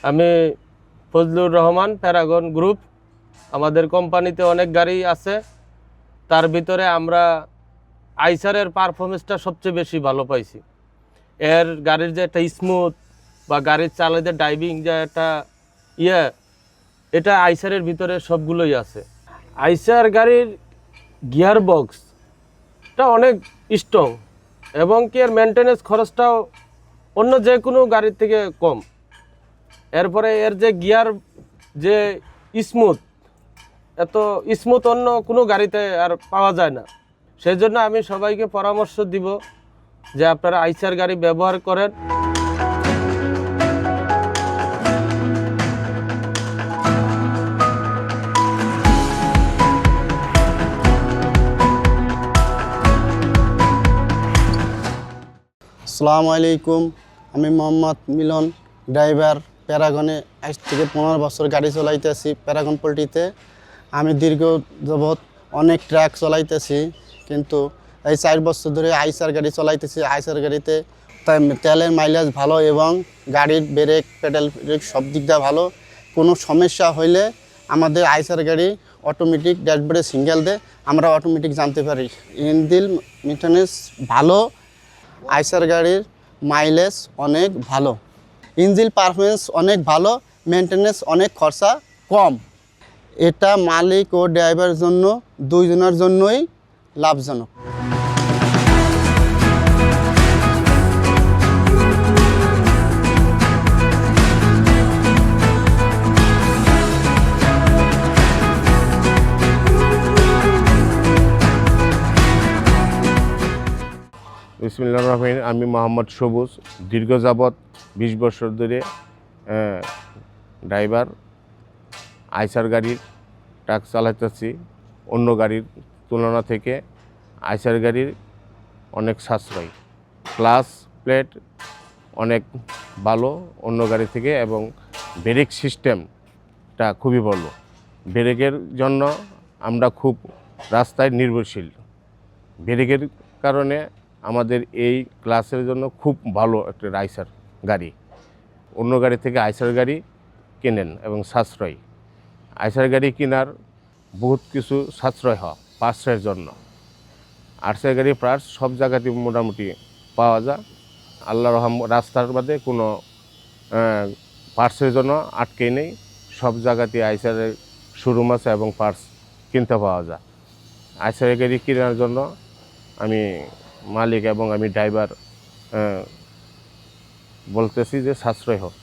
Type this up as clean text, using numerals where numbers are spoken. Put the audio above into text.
আমি Fazlur Rahman, Paragon group. আমাদের কোম্পানিতে অনেক গাড়ি আছে, তার ভিতরে আমরা আইসারের পারফরমেন্সটা সবচেয়ে বেশি ভালো পাইছি। এর গাড়ির যে একটা স্মুথ বা গাড়ির চালাতে ড্রাইভিং যে একটা ইয়ে, এটা আইসারের ভিতরে সবগুলোই আছে। আইসার গাড়ির গিয়ার বক্সটা অনেক স্ট্রং এবং কি এর মেনটেনেন্স খরচটাও অন্য যে কোনো গাড়ির থেকে কম। এরপরে এর যে গিয়ার যে স্মুথ, এত স্মুথ অন্য কোনো গাড়িতে আর পাওয়া যায় না। সেই জন্য আমি সবাইকে পরামর্শ দিব যে আপনারা আইসার গাড়ি ব্যবহার করেন। আসসালামু আলাইকুম, আমি মোহাম্মদ মিলন, ড্রাইভার। প্যারাগনে আজ থেকে 15 বছর গাড়ি চলাইতেছি প্যারাগন পোল্ট্রিতে। আমি দীর্ঘ যাবৎ অনেক ট্রাক চলাইতেছি, কিন্তু এই 4 বছর ধরে আইসার গাড়ি চলাইতেছি। আইসার গাড়িতে তেলের মাইলেজ ভালো এবং গাড়ির ব্রেক পেডাল ব্রেক সব দিক দিয়ে ভালো। কোনো সমস্যা হইলে আমাদের আইসার গাড়ি অটোমেটিক ড্যাশবোর্ডে সিঙ্গেল দেয়, আমরা অটোমেটিক জানতে পারি। ইঞ্জিন মেনটেন্যান্স ভালো, আইসার গাড়ির মাইলেজ অনেক ভালো, ইঞ্জিন পারফরমেন্স অনেক ভালো, মেনটেন্যান্স অনেক খরচা কম। এটা মালিক ও ড্রাইভারের জন্য দুইজনের জন্যই লাভজনক। বিসমিল্লাহির রহমানির রহিম। আমি মোহাম্মদ সবুজ, দীর্ঘ যাবৎ 20 বছর ধরে ড্রাইভার। আইসার গাড়ির ট্রাক চালাতেছি। অন্য গাড়ির তুলনা থেকে আইসার গাড়ির অনেক সাশ্রয়, ক্লাস প্লেট অনেক ভালো অন্য গাড়ি থেকে, এবং ব্রেক সিস্টেমটা খুবই ভালো। ব্রেকের জন্য আমরা খুব রাস্তায় নির্ভরশীল। ব্রেকের কারণে আমাদের এই ক্লাসের জন্য খুব ভালো একটা আইসার গাড়ি। অন্য গাড়ি থেকে আইসার গাড়ি কেনেন এবং সাশ্রয়। আইসার গাড়ি কেনার বহুত কিছু সাশ্রয় হয় পার্টসের জন্য। আইসার গাড়ি পার্টস সব জায়গাতে মোটামুটি পাওয়া যায়। আল্লাহর রাস্তার বাদে কোনো পার্টসের জন্য আটকে নেই। সব জায়গাতে আইসারের শোরুম আছে এবং পার্টস কিনতে পাওয়া যায়। আইসার গাড়ি কেনার জন্য আমি মালিক এবং আমি ড্রাইভার বলতেছি যে সাশ্রয় হোক।